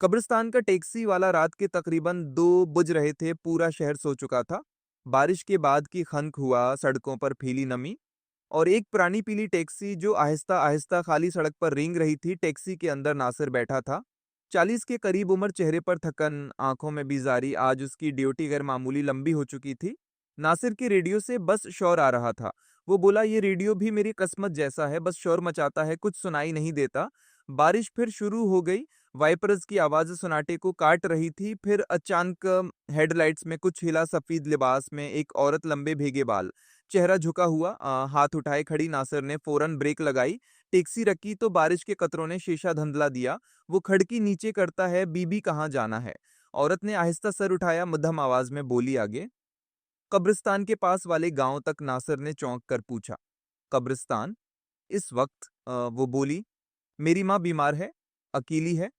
कब्रिस्तान का टैक्सी वाला रात के तकरीबन 2 बज रहे थे। पूरा शहर सो चुका था। बारिश के बाद की खनक हुआ, सड़कों पर फैली नमी और एक पुरानी पीली टैक्सी जो आहिस्ता-आहिस्ता खाली सड़क पर रेंग रही थी। टैक्सी के अंदर नासिर बैठा था। 40 के करीब उम्र, चेहरे पर थकन, आंखों में बेजारी। आज उसकी ड्यूटी गैर मामूली लंबी हो चुकी थी। नासिर के रेडियो से बस शोर आ रहा था। वो बोला, ये रेडियो भी मेरी किस्मत जैसा है, बस शोर मचाता है, कुछ सुनाई नहीं देता। बारिश फिर शुरू हो गई। वाइपर्स की आवाज़ सन्नाटे को काट रही थी। फिर अचानक हेडलाइट्स में कुछ हिला। सफ़ेद लिबास में एक औरत, लंबे भीगे बाल, चेहरा झुका हुआ, हाथ उठाए खड़ी। नासिर ने फौरन ब्रेक लगाई, टैक्सी रखी तो बारिश के कतरों ने शीशा धुंधला दिया। वो खिड़की नीचे करता है, बीबी कहाँ जाना है? औरत ने आहिस्ता सर उठाया, मध्यम आवाज में बोली, आगे कब्रिस्तान के पास वाले गांव तक। नासिर ने चौंक कर पूछा, कब्रिस्तान? इस वक्त वो बोली, मेरी माँ बीमार है, अकेली है।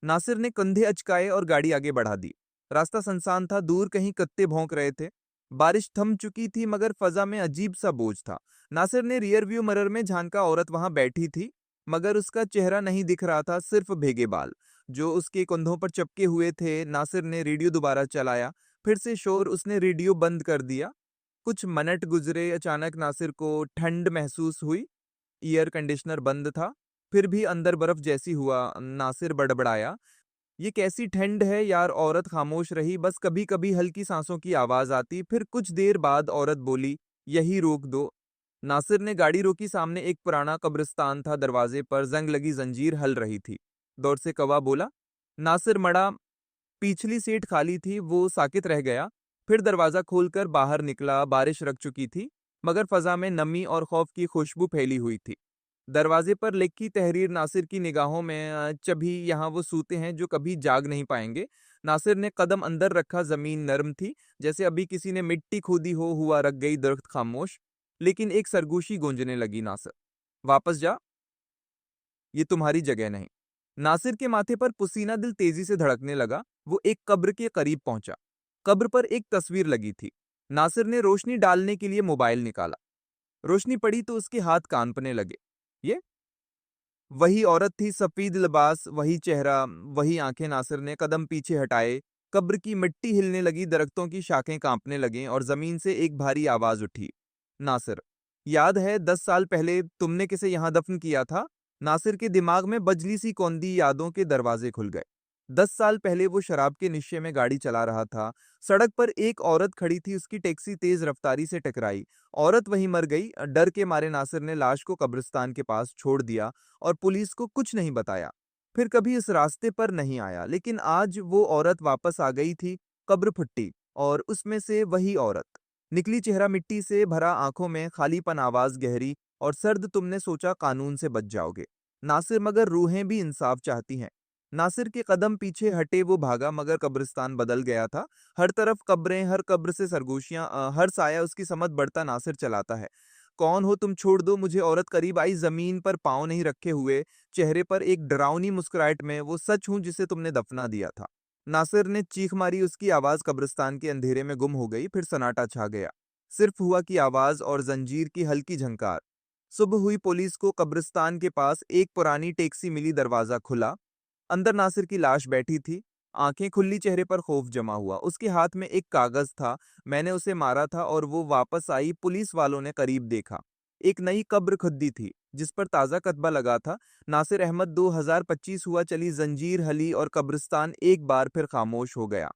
नासिर ने कंधे अचकाए और गाड़ी आगे बढ़ा दी। रास्ता सुनसान था, दूर कहीं कुत्ते भौंक रहे थे। बारिश थम चुकी थी मगर फजा में अजीब सा बोझ था। नासिर ने रियर व्यू मिरर में झांका। औरत वहां बैठी थी मगर उसका चेहरा नहीं दिख रहा था, सिर्फ भीगे बाल जो उसके कंधों पर चिपके हुए थे। नासिर ने रेडियो दोबारा चलाया। फिर से शोर। उसने रेडियो बंद कर दिया। कुछ मिनट गुजरे। अचानक नासिर को ठंड महसूस हुई। एयर कंडीशनर बंद था, फिर भी अंदर बर्फ जैसी हुआ। नासिर बड़बड़ाया, ये कैसी ठंड है यार? औरत खामोश रही, बस कभी कभी हल्की सांसों की आवाज आती। फिर कुछ देर बाद औरत बोली, यही रोक दो। नासिर ने गाड़ी रोकी। सामने एक पुराना कब्रिस्तान था, दरवाजे पर जंग लगी जंजीर हल रही थी। दौर से कौवा बोला। नासिर मड़ा। पिछली सीट खाली थी। वो साकित रह गया। फिर दरवाजा खोलकर बाहर निकला। बारिश रुक चुकी थी मगर फजा में नमी और खौफ की खुशबू फैली हुई थी। दरवाजे पर लिखी तहरीर नासिर की निगाहों में चभी, यहाँ वो सूते हैं जो कभी जाग नहीं पाएंगे। नासिर ने कदम अंदर रखा। जमीन नरम थी, जैसे अभी किसी ने मिट्टी खोदी हो। हुआ रख गई। दरख्त खामोश, लेकिन एक सरगोशी गूंजने लगी, नासिर वापस जा, ये तुम्हारी जगह नहीं। नासिर के माथे पर पसीना, दिल तेजी से धड़कने लगा। वो एक कब्र के करीब पहुंचा। कब्र पर एक तस्वीर लगी थी। नासिर ने रोशनी डालने के लिए मोबाइल निकाला। रोशनी पड़ी तो उसके हाथ कांपने लगे। ये वही औरत थी, सफेद लिबास, वही चेहरा, वही आंखें। नासिर ने कदम पीछे हटाए। कब्र की मिट्टी हिलने लगी, दरख्तों की शाखें कांपने लगीं और जमीन से एक भारी आवाज उठी, नासिर, याद है 10 साल पहले तुमने किसे यहां दफन किया था? नासिर के दिमाग में बजली सी कौंदी। यादों के दरवाजे खुल गए। 10 साल पहले वो शराब के नशे में गाड़ी चला रहा था। सड़क पर एक औरत खड़ी थी, उसकी टैक्सी तेज रफ्तारी से टकराई। औरत वहीं मर गई। डर के मारे नासिर ने लाश को कब्रिस्तान के पास छोड़ दिया और पुलिस को कुछ नहीं बताया। फिर कभी इस रास्ते पर नहीं आया। लेकिन आज वो औरत वापस आ गई थी। कब्र फुट्टी और उसमें से वही औरत निकली, चेहरा मिट्टी से भरा, आंखों में खालीपन, आवाज गहरी और सर्द। तुमने सोचा कानून से बच जाओगे, नासिर, मगर रूहें भी इंसाफ चाहती हैं। नासिर के कदम पीछे हटे। वो भागा मगर कब्रिस्तान बदल गया था। हर तरफ कब्रें, हर कब्र से सरगोशियां, हर साया उसकी समझ बढ़ता। नासिर चलाता है। कौन हो तुम? छोड़ दो मुझे। औरत करीब आई, जमीन पर पांव नहीं रखे हुए, चेहरे पर एक डरावनी मुस्कुराहट में, वो सच हूं जिसे तुमने दफना दिया था। नासिर ने चीख मारी। उसकी आवाज कब्रिस्तान के अंधेरे में गुम हो गई। फिर सन्नाटा छा गया, सिर्फ हुआ की आवाज और जंजीर की हल्की झंकार। सुबह हुई। पुलिस को कब्रिस्तान के पास एक पुरानी टैक्सी मिली। दरवाजा खुला। अंदर नासिर की लाश बैठी थी, आंखें खुली, चेहरे पर खौफ जमा हुआ। उसके हाथ में एक कागज था, मैंने उसे मारा था और वो वापस आई। पुलिस वालों ने करीब देखा। एक नई कब्र खुदी थी जिस पर ताजा कतबा लगा था, नासिर अहमद 2025 हुआ। चली जंजीर हली और कब्रिस्तान एक बार फिर खामोश हो गया।